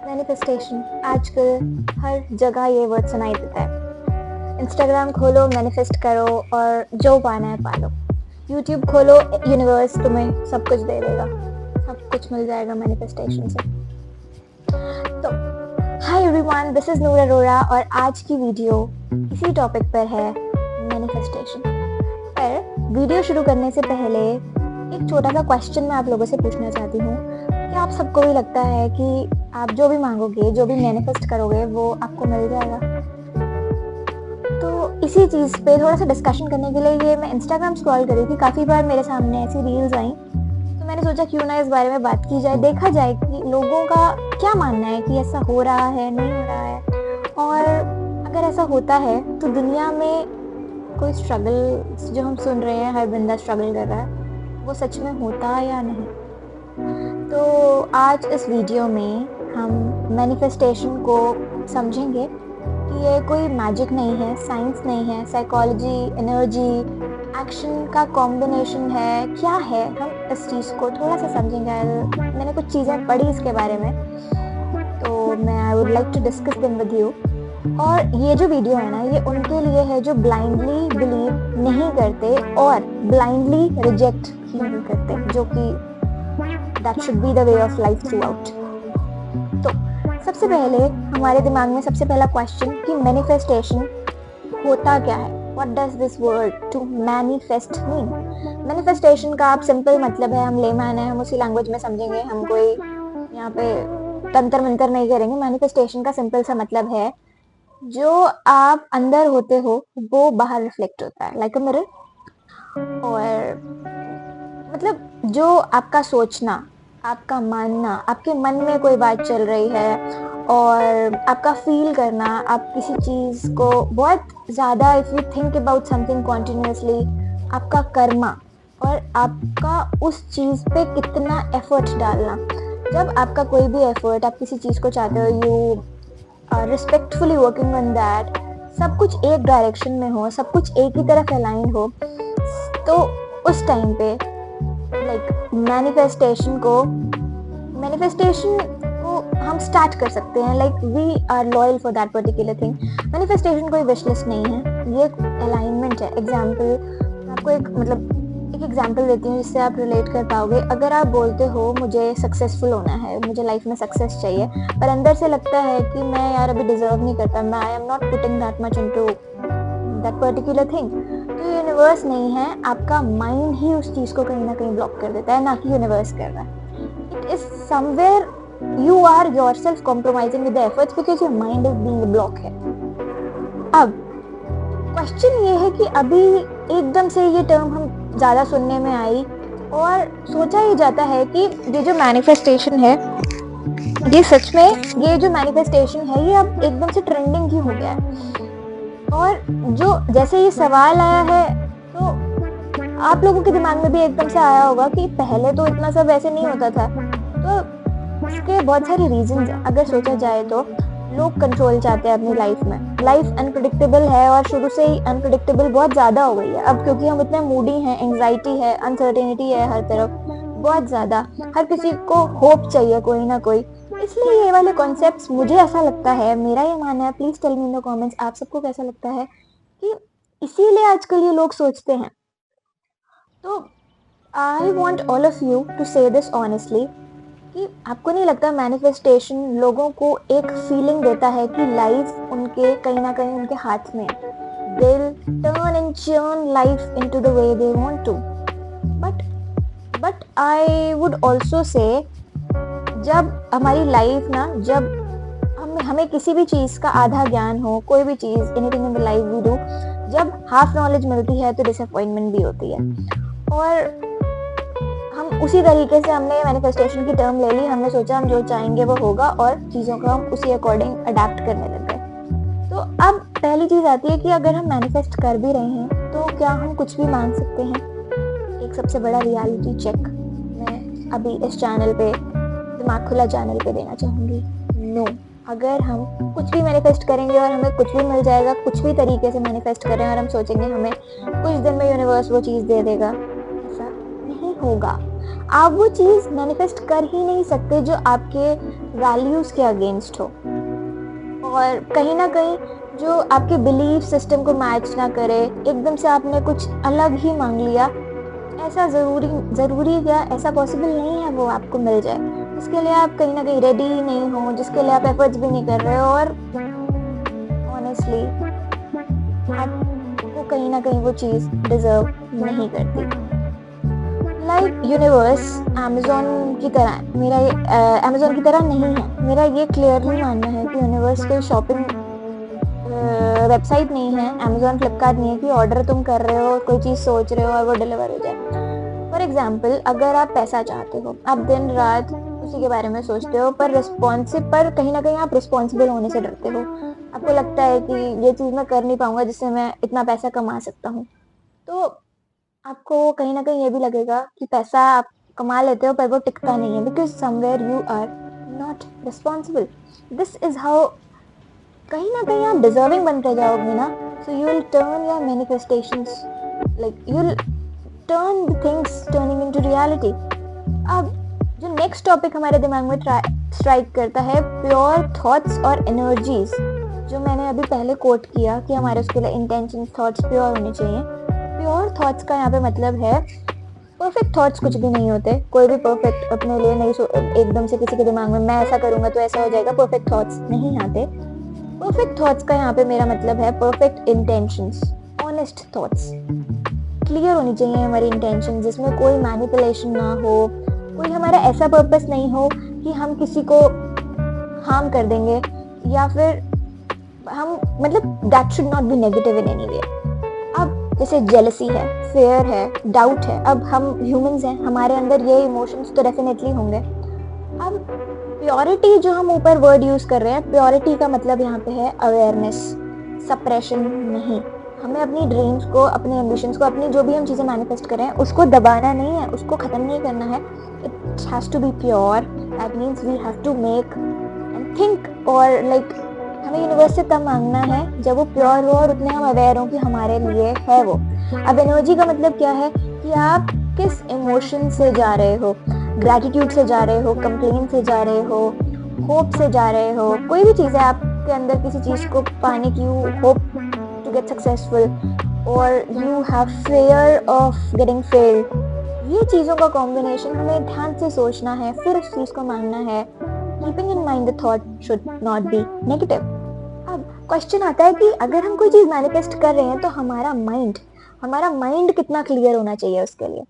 Manifestation आजकल हर जगह ये वर्ड सुनाई देता है। इंस्टाग्राम खोलो, मैनिफेस्ट करो और जो पाना है पालो। यूट्यूब खोलो, यूनिवर्स तुम्हें सब कुछ दे देगा, सब कुछ मिल जाएगा मैनिफेस्टेशन से। तो हाय एवरीवन, दिस इज नूर अरोरा और आज की वीडियो इसी टॉपिक पर है, मैनिफेस्टेशन। पर वीडियो शुरू करने से पहले एक छोटा सा क्वेश्चन मैं आप लोगों से पूछना चाहती हूँ। क्या आप सबको भी लगता है कि आप जो भी मांगोगे, जो भी मैनिफेस्ट करोगे, वो आपको मिल जाएगा? तो इसी चीज़ पे थोड़ा सा डिस्कशन करने के लिए ये मैं इंस्टाग्राम स्क्रॉल कर रही थी, काफ़ी बार मेरे सामने ऐसी रील्स आई, तो मैंने सोचा क्यों ना इस बारे में बात की जाए, देखा जाए कि लोगों का क्या मानना है कि ऐसा हो रहा है, नहीं हो रहा है, और अगर ऐसा होता है तो दुनिया में कोई स्ट्रगल जो हम सुन रहे हैं, हर बंदा स्ट्रगल कर रहा है, वो सच में होता है या नहीं। तो आज इस वीडियो में हम मैनिफेस्टेशन को समझेंगे कि ये कोई मैजिक नहीं है, साइंस नहीं है, साइकोलॉजी, एनर्जी, एक्शन का कॉम्बिनेशन है, क्या है, हम इस चीज़ को थोड़ा सा समझेंगे। मैंने कुछ चीज़ें पढ़ी इसके बारे में, तो मैं I would like to discuss them with you. और ये जो वीडियो है ना, ये उनके लिए है जो ब्लाइंडली बिलीव नहीं करते और ब्लाइंडली रिजेक्ट ही नहीं करते, जो कि that should be the way of life throughout। तो सबसे पहले हमारे दिमाग में सबसे पहला क्वेश्चन कि मैनिफेस्टेशन होता क्या है? What does this word to manifest mean? Manifestation का आप सिंपल मतलब है, हम लेमैन है, हम उसी लैंग्वेज में समझेंगे, हम कोई यहाँ पे तंत्र मंत्र नहीं करेंगे। मैनिफेस्टेशन का सिंपल सा मतलब है जो आप अंदर होते हो वो बाहर रिफ्लेक्ट होता है, लाइक अ मिरर। और मतलब जो आपका सोचना, आपका मानना, आपके मन में कोई बात चल रही है और आपका फील करना, आप किसी चीज़ को बहुत ज़्यादा, if you think about something continuously, आपका कर्मा और आपका उस चीज़ पे कितना एफर्ट डालना। जब आपका कोई भी एफर्ट, आप किसी चीज़ को चाहते हो, you respectfully working on that, सब कुछ एक डायरेक्शन में हो, सब कुछ एक ही तरफ अलाइन हो, तो उस टाइम पे लाइक मैनिफेस्टेशन को हम स्टार्ट कर सकते हैं। Like we are loyal for that particular thing. Manifestation कोई विश लिस्ट नहीं है, ये एक अलाइनमेंट है। एग्जाम्पल आपको एक एग्जाम्पल देती हूँ जिससे आप रिलेट कर पाओगे। अगर आप बोलते हो मुझे सक्सेसफुल होना है, मुझे लाइफ में सक्सेस चाहिए, पर अंदर से लगता है कि मैं यार अभी डिजर्व नहीं करता, मैं I am not putting that much into that particular thing, तो यूनिवर्स नहीं है, आपका माइंड ही उस चीज़ को कहीं ना कहीं ब्लॉक कर देता है, ना कि यूनिवर्स कर रहा है। It is somewhere you are yourself compromising with the efforts because your mind is being block है। अब क्वेश्चन ये है कि अभी एकदम से ये टर्म हम ज़्यादा सुनने में आई और सोचा ही जाता है कि ये जो मैनिफेस्टेशन है, ये सच में, ये जो मैनिफेस्टेशन है ये अब एकदम से ट्रेंडिंग ही हो गया है। और जो जैसे ये सवाल आया है तो आप लोगों के दिमाग में भी एकदम से आया होगा कि पहले तो इतना सब ऐसे नहीं होता था। तो इसके बहुत सारे रीजंस हैं। अगर सोचा जाए तो लोग कंट्रोल चाहते हैं अपनी लाइफ में। लाइफ अनप्रेडिक्टेबल है और शुरू से ही अनप्रेडिक्टेबल बहुत ज़्यादा हो गई है अब, क्योंकि हम इतने मूडी हैं, एंग्जाइटी है, अनसर्टेनिटी है हर तरफ, बहुत ज़्यादा। हर किसी को होप चाहिए कोई ना कोई, इसलिए ये वाले कॉन्सेप्ट्स, मुझे ऐसा लगता है, मेरा ये मानना है, please tell me in the comments, आप सबको कैसा लगता है कि इसीलिए आजकल ये लोग सोचते हैं। तो I want all of you to say this honestly कि आपको नहीं लगता मैनिफेस्टेशन लोगों को एक फीलिंग देता है कि लाइफ उनके कहीं ना कहीं उनके हाथ में, they will turn and churn life into the way they want to. But I would also say, जब हमारी लाइफ ना, जब हमें किसी भी चीज़ का आधा ज्ञान हो, कोई भी चीज़, anything in the life we do, जब हाफ नॉलेज मिलती है तो डिसअपॉइंटमेंट भी होती है। और हम उसी तरीके से, हमने मैनिफेस्टेशन की टर्म ले ली, हमने सोचा हम जो चाहेंगे वो होगा और चीज़ों को हम उसी अकॉर्डिंग अडेप्ट करने लग गए। तो अब पहली चीज़ आती है कि अगर हम मैनिफेस्ट कर भी रहे हैं तो क्या हम कुछ भी मांग सकते हैं? एक सबसे बड़ा रियलिटी चेक मैं अभी इस चैनल पे, दिमाग खुला चैनल पे देना चाहूँगी। नो, अगर हम कुछ भी मैनिफेस्ट करेंगे और हमें कुछ भी मिल जाएगा, कुछ भी तरीके से मैनिफेस्ट करें और हम सोचेंगे हमें कुछ दिन में यूनिवर्स वो चीज़ दे देगा, ऐसा नहीं होगा। आप वो चीज़ मैनिफेस्ट कर ही नहीं सकते जो आपके वैल्यूज़ के अगेंस्ट हो, और कहीं ना कहीं जो आपके बिलीफ सिस्टम को मैच ना करे। एकदम से आपने कुछ अलग ही मांग लिया, ऐसा ज़रूरी क्या, ऐसा पॉसिबल नहीं है वो आपको मिल जाए। इसके लिए आप कहीं ना कहीं रेडी नहीं हो, जिसके लिए आप एफर्ट्स भी नहीं कर रहे हो, और ऑनेस्टली आपको कहीं ना कहीं वो चीज़ डिजर्व नहीं करती। लाइक यूनिवर्स अमेज़ॉन की तरह अमेज़ॉन की तरह नहीं है। मेरा ये क्लियरली मानना है कि यूनिवर्स कोई शॉपिंग वेबसाइट नहीं है, अमेज़ॉन फ्लिपकार्ट नहीं है कि ऑर्डर तुम कर रहे हो, कोई चीज़ सोच रहे हो और वो डिलीवर हो जाए। फॉर एग्जाम्पल, अगर आप पैसा चाहते हो, आप दिन रात उसी के बारे में सोचते हो, पर कहीं ना कहीं आप रिस्पॉन्सिबल होने से डरते हो। आपको लगता है कि ये चीज़ मैं कर नहीं पाऊंगा जिससे मैं इतना पैसा कमा सकता हूँ। तो आपको कहीं ना कहीं ये भी लगेगा कि पैसा आप कमा लेते हो पर वो टिकता नहीं है, because somewhere you are not responsible. This is how कहीं ना कहीं आप डिजर्विंग बनते जाओगे ना, so you will turn your manifestations, like you will turn the things turning into reality. अब जो नेक्स्ट टॉपिक हमारे दिमाग में स्ट्राइक करता है, प्योर थॉट्स और एनर्जीज, जो मैंने अभी पहले कोट किया कि हमारे उसके लिए इंटेंशन, थॉट्स प्योर होने चाहिए। प्योर थॉट्स का यहाँ पे मतलब है, परफेक्ट थॉट्स कुछ भी नहीं होते, कोई भी परफेक्ट अपने लिए नहीं एकदम से किसी के दिमाग में मैं ऐसा करूंगा तो ऐसा हो जाएगा, परफेक्ट थॉट्स नहीं आते। परफेक्ट थॉट्स का यहाँ पे मेरा मतलब है perfect intentions, honest thoughts. Clear होनी चाहिए हमारी इंटेंशन, जिसमें कोई मैनिपुलेशन ना हो, कोई हमारा ऐसा पर्पस नहीं हो कि हम किसी को हार्म कर देंगे, या फिर हम मतलब that should not be negative in any way. अब जैसे जेलसी है, फेयर है, डाउट है, अब हम ह्यूमंस हैं, हमारे अंदर ये इमोशंस तो डेफिनेटली होंगे। अब प्योरिटी जो हम ऊपर वर्ड यूज कर रहे हैं, प्योरिटी का मतलब यहाँ पे है अवेयरनेस, सप्रेशन नहीं। हमें अपनी ड्रीम्स को, अपने एम्बिशंस को, अपनी जो भी हम चीज़ें मैनिफेस्ट कर रहे हैं उसको दबाना नहीं है, उसको ख़त्म नहीं करना है। It has to be pure, that means we have to make and think, और लाइक हमें यूनिवर्स से तब मांगना है जब वो प्योर हो और उतने हम अवेयर हो कि हमारे लिए है वो। अब एनर्जी का मतलब क्या है कि आप किस इमोशन से जा रहे हो, ग्रैटिट्यूड से जा रहे हो, कंप्लेन से जा रहे हो, होप से जा रहे हो, कोई भी चीज़ है आपके अंदर किसी चीज़ को पाने की, you hope to get successful और you have fear of getting failed. ये चीज़ों का कॉम्बिनेशन हमें ध्यान से सोचना है, फिर उस चीज़ को मांगना है। Keeping in mind the thought should not be negative. अब क्वेश्चन आता है कि अगर हम कोई चीज़ मैनिफेस्ट कर रहे हैं तो हमारा माइंड कितना क्लियर होना चाहिए उसके लिए।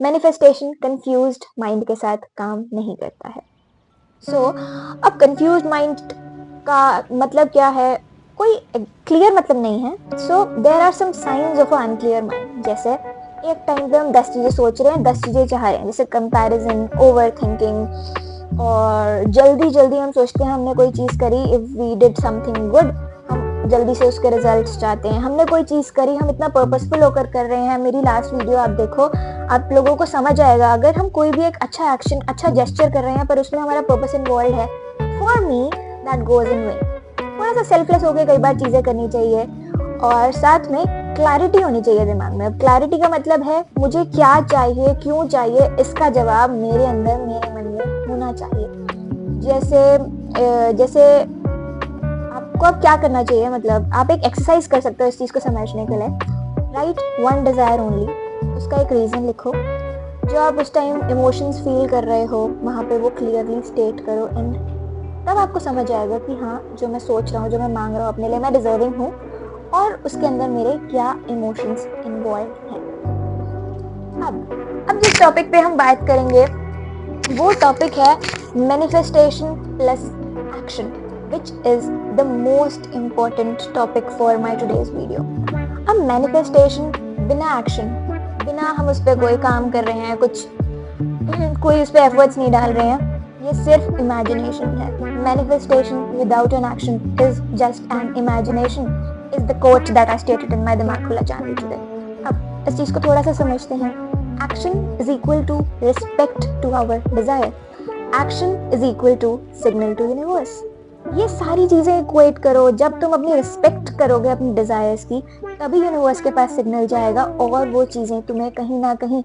मैनिफेस्टेशन कंफ्यूज्ड माइंड के साथ काम नहीं करता है। सो अब कंफ्यूज्ड माइंड का मतलब क्या है, कोई क्लियर मतलब नहीं है। So there are some science of unclear mind. जैसे एक टाइम पे हम 10 चीज़ें सोच रहे हैं, 10 चीज़ें चाह रहे हैं, जैसे कंपैरिजन, ओवर थिंकिंग, और जल्दी हम सोचते हैं हमने कोई चीज़ करी, if we did something good, हम जल्दी से उसके रिजल्ट्स चाहते हैं। हमने कोई चीज़ करी, हम इतना पर्पसफुल होकर कर रहे हैं। मेरी लास्ट वीडियो आप देखो, आप लोगों को समझ आएगा। अगर हम कोई भी एक अच्छा एक्शन, अच्छा जेस्चर कर रहे हैं पर उसमें हमारा पर्पस इन्वॉल्व है, for me that goes in way. थोड़ा सा सेल्फलेस होकर कई बार चीज़ें करनी चाहिए, और साथ में क्लैरिटी होनी चाहिए दिमाग में। अब क्लैरिटी का मतलब है मुझे क्या चाहिए, क्यों चाहिए, इसका जवाब मेरे अंदर, मेरे मन में होना चाहिए। जैसे आपको अब क्या करना चाहिए, मतलब आप एक एक्सरसाइज कर सकते हो इस चीज़ को समझने के लिए। राइट वन डिज़ायर ओनली, उसका एक रीज़न लिखो, जो आप उस टाइम इमोशंस फील कर रहे हो वहाँ पे वो क्लियरली स्टेट करो, एंड तब आपको समझ आएगा कि हाँ, जो मैं सोच रहा हूँ, जो मैं मांग रहा हूँ अपने लिए, मैं डिजर्विंग हूँ, और उसके अंदर मेरे क्या इमोशंस इन्वॉल्व हैं। अब जिस टॉपिक पे हम बात करेंगे वो टॉपिक है manifestation plus action, which is the most important topic for my today's video. अब मैनिफेस्टेशन बिना एक्शन, बिना हम उस पर कोई काम कर रहे हैं, कोई उस पर एफर्ट्स नहीं डाल रहे हैं, ये सिर्फ इमेजिनेशन है। Manifestation without an action is just an imagination, is the quote that I stated in my दिमाग खुला चैनल today। अब इस चीज़ को थोड़ा सा समझते हैं। Action is equal to respect to our desire. Action is equal to signal to universe. ये सारी चीजें इक्वेट करो, जब तुम अपनी रिस्पेक्ट करोगे अपनी डिजायर्स की, तभी यूनिवर्स के पास सिग्नल जाएगा और वो चीजें तुम्हें कहीं ना कहीं,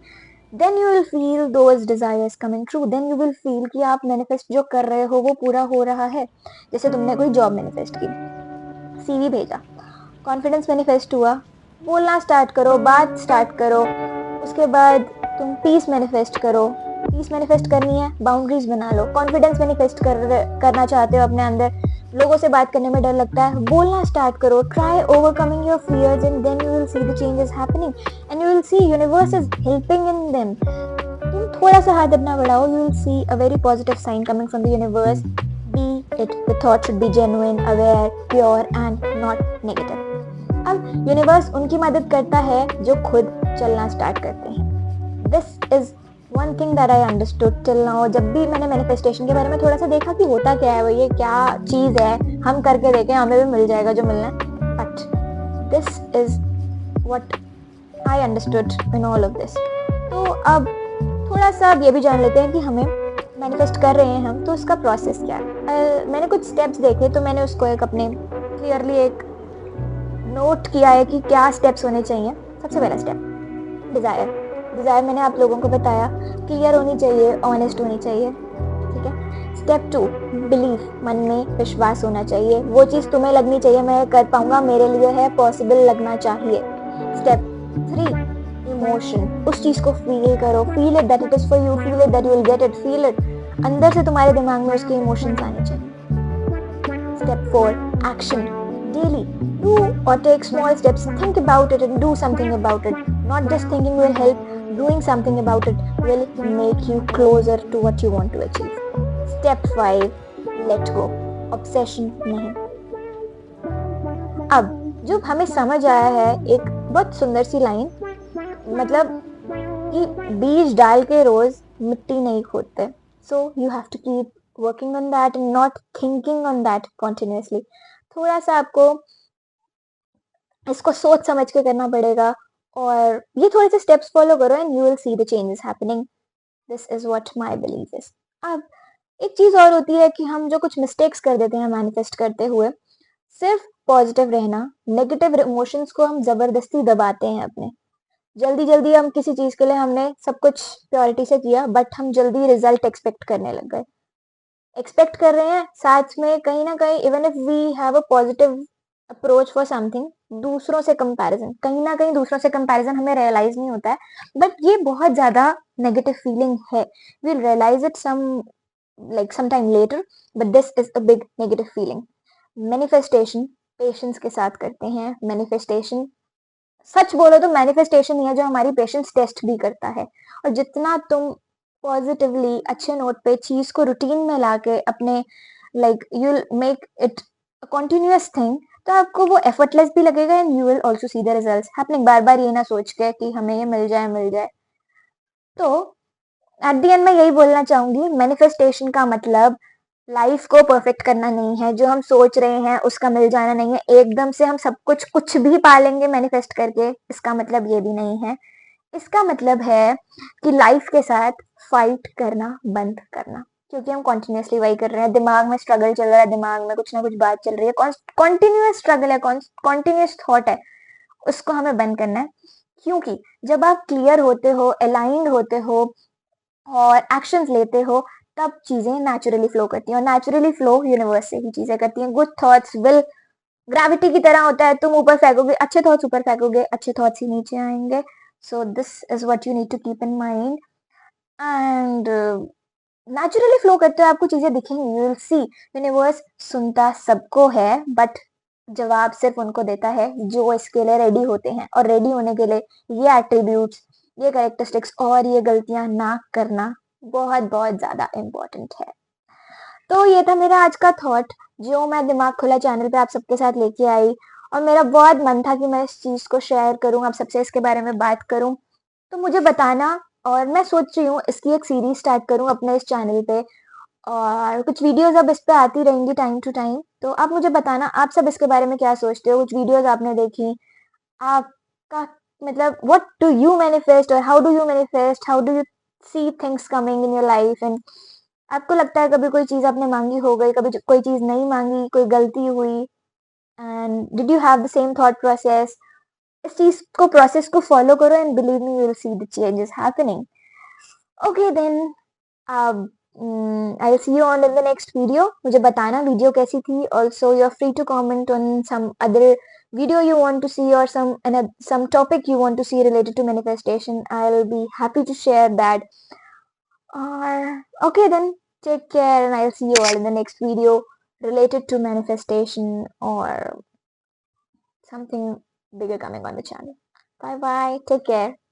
then you will feel those desires coming true, then you will feel कि आप मैनिफेस्ट जो कर रहे हो वो पूरा हो रहा है। जैसे तुमने कोई जॉब मैनिफेस्ट की, सीवी भेजा, कॉन्फिडेंस मैनिफेस्ट हुआ, बोलना स्टार्ट करो, बात स्टार्ट करो। उसके बाद तुम पीस मैनिफेस्ट करो, पीस मैनिफेस्ट करनी है, बाउंड्रीज बना लो। कॉन्फिडेंस मैनिफेस्ट करना चाहते हो अपने अंदर, लोगों से बात करने में डर लगता है, बोलना स्टार्ट करो, try overcoming your fears and then you will see the changes happening and you will see universe is helping in them. तुम थोड़ा सा हाथ अपना बढ़ाओ, you will see a very positive sign coming from the universe. Be it, the thought should be genuine, aware, pure and not negative. अब universe उनकी मदद करता है जो खुद चलना स्टार्ट करते हैं। This is one thing that I understood till now. जब भी मैंने मैनिफेस्टेशन के बारे में थोड़ा सा देखा कि होता क्या है, वो ये क्या चीज है, हम करके देखें, हमें भी मिल जाएगा जो मिलना है, but this is what I understood in all of this. तो अब थोड़ा सा अब ये भी जान लेते हैं कि हमें मैनिफेस्ट कर रहे हैं हम, तो उसका प्रोसेस क्या है। मैंने कुछ स्टेप्स देखे, तो मैंने उसको एक अपने क्लियरली एक नोट किया है कि क्या स्टेप्स होने चाहिए। सबसे पहला स्टेप, डिजायर। डिजायर मैंने आप लोगों को बताया, क्लियर होनी चाहिए, ऑनेस्ट होनी चाहिए, ठीक है। स्टेप 2, बिलीफ, मन में विश्वास होना चाहिए, वो चीज़ तुम्हें लगनी चाहिए मैं कर पाऊंगा, मेरे लिए है, पॉसिबल लगना चाहिए। स्टेप 3, इमोशन, उस चीज़ को फील करो, feel it that it is for you, feel it that you will get it, feel it, अंदर से तुम्हारे दिमाग में उसके इमोशंस आने चाहिए। Step 4, action. Daily, do or take small steps. Think about it and do something about it. Not just thinking will help, doing something about it will make you closer to what you want to achieve. Step 5, let go. Obsession नहीं। अब जो हमें समझ आया है एक बहुत सुंदर सी लाइन, मतलब कि बीज डाल के रोज मिट्टी नहीं खोदते। So you have to keep working on that and not thinking on that continuously. थोड़ा सा आपको इसको सोच समझ के करना पड़ेगा और ये थोड़े से स्टेप्स फॉलो करो and you will see the changes happening. This is what my belief is. अब एक चीज और होती है कि हम जो कुछ मिस्टेक्स कर देते हैं मैनिफेस्ट करते हुए, सिर्फ पॉजिटिव रहना, नेगेटिव इमोशंस को हम जबरदस्ती दबाते हैं अपने। जल्दी जल्दी हम किसी चीज के लिए हमने सब कुछ प्योरिटी से किया, बट हम जल्दी रिजल्ट एक्सपेक्ट करने लग गए। एक्सपेक्ट कर रहे हैं, साथ में कहीं ना कहीं even if we have a positive approach for something, दूसरों से कंपैरिजन, कहीं ना कहीं दूसरों से कंपैरिजन हमें रियलाइज नहीं होता है, बट ये बहुत ज्यादा नेगेटिव फीलिंग है। We realize it some like sometime later, but this is a big negative feeling. Manifestation patience के साथ करते हैं। मैनिफेस्टेशन, सच बोलो तो मैनिफेस्टेशन ही है जो हमारी पेशेंस टेस्ट भी करता है। और जितना तुम पॉजिटिवली अच्छे नोट पे चीज को रूटीन में लाके अपने like you will make it a continuous thing, तो आपको वो एफर्टलेस भी लगेगा and you will also see the results happening. बार बार ये ना सोच के कि हमें ये मिल जाए। तो एट द एंड मैं यही बोलना चाहूंगी, मैनिफेस्टेशन का मतलब लाइफ को परफेक्ट करना नहीं है, जो हम सोच रहे हैं उसका मिल जाना नहीं है, एकदम से हम सब कुछ कुछ भी पालेंगे मैनिफेस्ट करके, इसका मतलब ये भी नहीं है। इसका मतलब है कि लाइफ के साथ फाइट करना बंद करना, क्योंकि हम कॉन्टिन्यूसली वही कर रहे हैं, दिमाग में स्ट्रगल चल रहा है, दिमाग में कुछ ना कुछ बात चल रही है, कॉन्टिन्यूस स्ट्रगल है, कॉन्टिन्यूस थॉट है, उसको हमें बंद करना है। क्योंकि जब आप क्लियर होते हो, अलाइंड होते हो और एक्शंस लेते हो, तब चीजें नेचुरली फ्लो करती हैं, और नेचुरली फ्लो यूनिवर्स से ही चीजें करती हैं। गुड थॉट्स विल, ग्रेविटी की तरह होता है, तुम ऊपर फेंकोगे अच्छे थॉट्स, ऊपर फेंकोगे अच्छे थॉट्स ही नीचे आएंगे। So this is what you need to keep in mind and naturally flow करते हो, आपको चीजें दिखेंगी, यू विल सी यूनिवर्स सुनता सबको है, बट जवाब सिर्फ उनको देता है जो इसके लिए रेडी होते हैं, और रेडी होने के लिए ये एट्रीब्यूट्स, ये कैरेक्टरिस्टिक्स और ये गलतियां ना करना बहुत बहुत ज्यादा इम्पोर्टेंट है। तो ये था मेरा आज का थॉट, जो मैं दिमाग खुला चैनल पे आप सबके साथ लेके आई, और मेरा बहुत मन था कि मैं इस चीज को शेयर करूं, आप सबसे इसके बारे में बात करूं। तो मुझे बताना, और मैं सोच रही हूँ इसकी एक सीरीज स्टार्ट करूँ अपने इस चैनल पे, और कुछ वीडियोस अब इस पे आती रहेंगी टाइम टू टाइम। तो आप मुझे बताना आप सब इसके बारे में क्या सोचते हो, कुछ वीडियोस आपने देखी, आपका मतलब व्हाट डू यू मैनिफेस्ट, और how do you manifest, how do you see things coming in your life, and आपको लगता है कभी कोई चीज़ आपने माँगी हो गई, कभी कोई चीज़ नहीं माँगी, कोई गलती हुई and did you have the same thought process? इस चीज़ को प्रोसेस को फॉलो करो and believe me you will see the changes happening. Okay then I will see you on in the next video. मुझे बताना वीडियो कैसी थी। Also you are free to comment on some other video you want to see or some topic you want to see related to manifestation. I'll be happy to share that. Or okay then, take care and I'll see you all in the next video related to manifestation or something bigger coming on the channel. Bye bye. Take care.